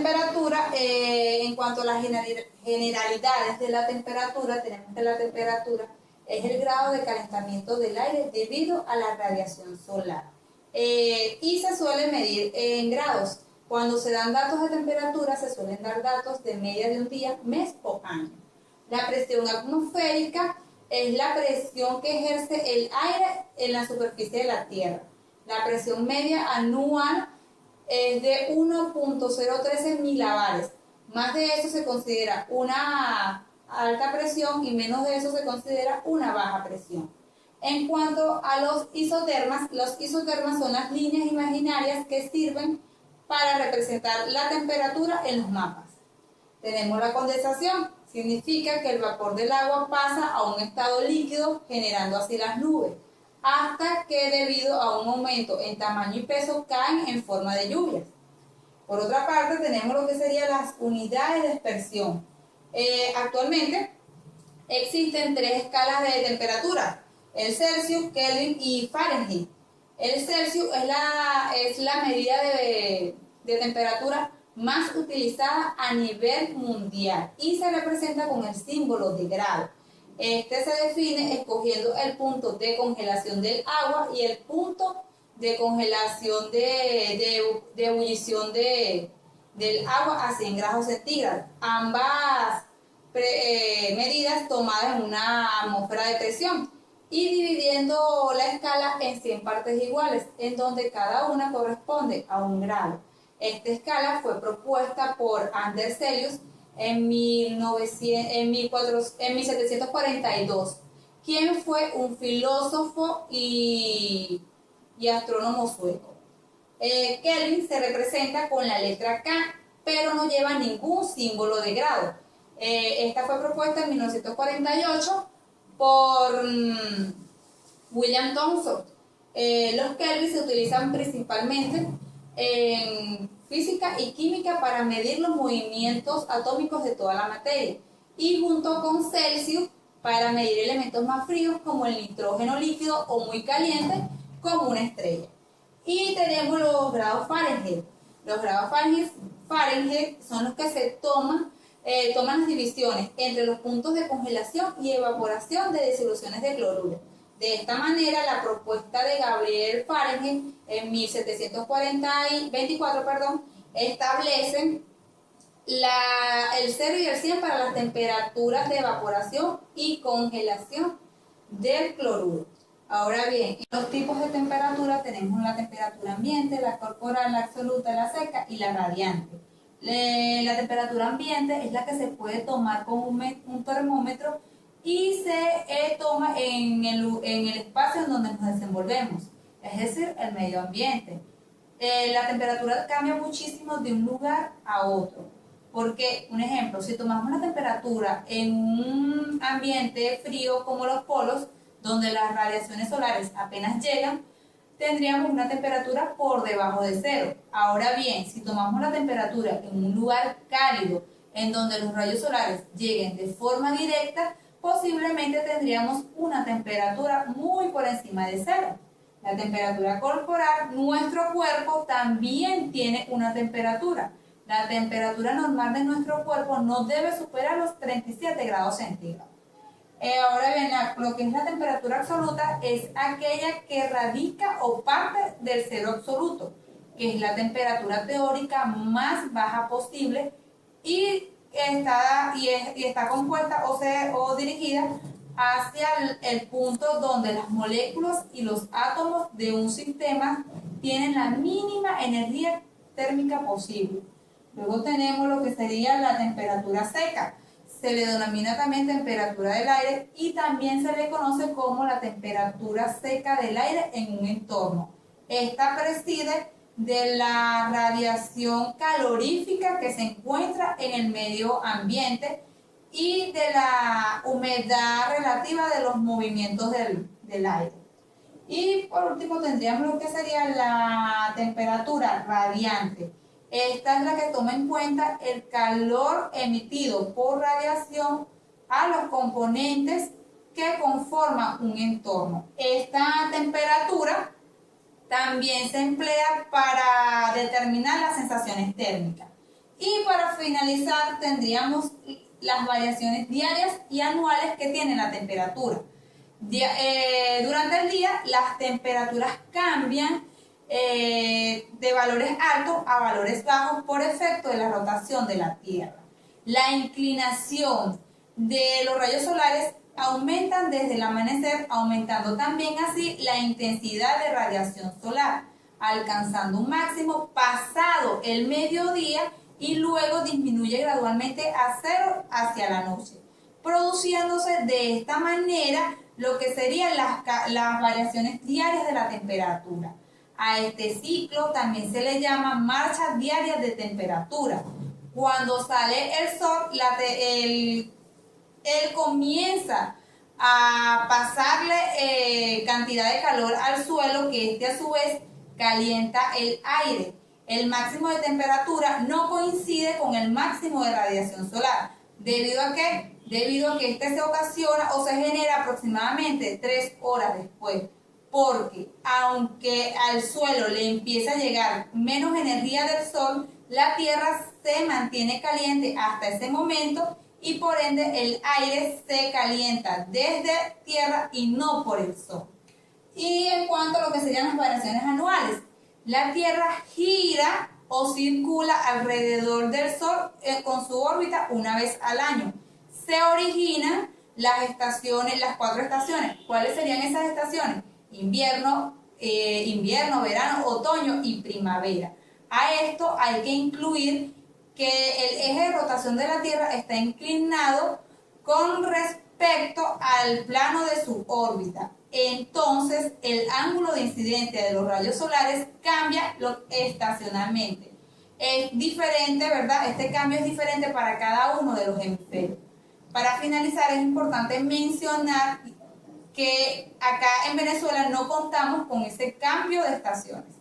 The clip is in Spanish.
temperatura, en cuanto a las generalidades de la temperatura, tenemos que la temperatura es el grado de calentamiento del aire debido a la radiación solar. Y se suele medir en grados. Cuando se dan datos de temperatura, se suelen dar datos de media de un día, mes o año. La presión atmosférica es la presión que ejerce el aire en la superficie de la Tierra. La presión media anual es de 1.013 milibares. Más de eso se considera una alta presión y menos de eso se considera una baja presión. En cuanto a los isotermas son las líneas imaginarias que sirven para representar la temperatura en los mapas. Tenemos la condensación, significa que el vapor del agua pasa a un estado líquido, generando así las nubes, hasta que debido a un aumento en tamaño y peso caen en forma de lluvias. Por otra parte, tenemos lo que serían las unidades de dispersión. Actualmente existen 3 escalas de temperatura: el Celsius, Kelvin y Fahrenheit. El Celsius es la medida de temperatura más utilizada a nivel mundial y se representa con el símbolo de grado. Este se define escogiendo el punto de congelación del agua y el punto de congelación de ebullición del agua a 100 grados centígrados. Ambas medidas tomadas en una atmósfera de presión y dividiendo la escala en 100 partes iguales, en donde cada una corresponde a un grado. Esta escala fue propuesta por Anders Celsius en 1742, quien fue un filósofo y astrónomo sueco. Kelvin se representa con la letra K, pero no lleva ningún símbolo de grado. Esta fue propuesta en 1948 por William Thomson. Los Kelvin se utilizan principalmente en física y química para medir los movimientos atómicos de toda la materia, y junto con Celsius para medir elementos más fríos como el nitrógeno líquido o muy caliente como una estrella. Y tenemos los grados Fahrenheit. Los grados Fahrenheit son los que se toman las divisiones entre los puntos de congelación y evaporación de disoluciones de cloruro. De esta manera, la propuesta de Gabriel Fahrenheit en 1724 establece el 0 y el 100 para las temperaturas de evaporación y congelación del cloruro. Ahora bien, en los tipos de temperatura tenemos la temperatura ambiente, la corporal, la absoluta, la seca y la radiante. La temperatura ambiente es la que se puede tomar con un termómetro y se toma en el espacio en donde nos desenvolvemos, es decir, el medio ambiente. La temperatura cambia muchísimo de un lugar a otro, porque, un ejemplo, si tomamos la temperatura en un ambiente frío como los polos, donde las radiaciones solares apenas llegan, tendríamos una temperatura por debajo de 0. Ahora bien, si tomamos la temperatura en un lugar cálido, en donde los rayos solares lleguen de forma directa, posiblemente tendríamos una temperatura muy por encima de 0. La temperatura corporal, nuestro cuerpo también tiene una temperatura. La temperatura normal de nuestro cuerpo no debe superar los 37 grados centígrados. Ahora bien, lo que es la temperatura absoluta es aquella que radica o parte del cero absoluto, que es la temperatura teórica más baja posible y está compuesta o dirigida hacia el punto donde las moléculas y los átomos de un sistema tienen la mínima energía térmica posible. Luego tenemos lo que sería la temperatura seca. Se le denomina también temperatura del aire y también se le conoce como la temperatura seca del aire en un entorno. Esta preside de la radiación calorífica que se encuentra en el medio ambiente y de la humedad relativa de los movimientos del aire. Y por último tendríamos lo que sería la temperatura radiante. Esta es la que toma en cuenta el calor emitido por radiación a los componentes que conforman un entorno. Esta temperatura también se emplea para determinar las sensaciones térmicas. Y para finalizar tendríamos las variaciones diarias y anuales que tiene la temperatura. Durante el día las temperaturas cambian de valores altos a valores bajos por efecto de la rotación de la Tierra. La inclinación de los rayos solares aumentan desde el amanecer, aumentando también así la intensidad de radiación solar, alcanzando un máximo pasado el mediodía y luego disminuye gradualmente a cero hacia la noche, produciéndose de esta manera lo que serían las variaciones diarias de la temperatura. A este ciclo también se le llama marchas diarias de temperatura. Cuando sale el sol, él comienza a pasarle cantidad de calor al suelo, que este a su vez calienta el aire. El máximo de temperatura no coincide con el máximo de radiación solar. ¿Debido a qué? Debido a que este se ocasiona o se genera aproximadamente 3 horas después. Porque aunque al suelo le empieza a llegar menos energía del sol, la Tierra se mantiene caliente hasta ese momento y por ende el aire se calienta desde tierra y no por el sol. Y en cuanto a lo que serían las variaciones anuales, la Tierra gira o circula alrededor del Sol con su órbita una vez al año. Se originan las estaciones, las 4 estaciones. ¿Cuáles serían esas estaciones? Invierno, verano, otoño y primavera. A esto hay que incluir que el eje de rotación de la Tierra está inclinado con respecto al plano de su órbita. Entonces, el ángulo de incidencia de los rayos solares cambia estacionalmente. Es diferente, ¿verdad? Este cambio es diferente para cada uno de los hemisferios. Para finalizar, es importante mencionar que acá en Venezuela no contamos con ese cambio de estaciones.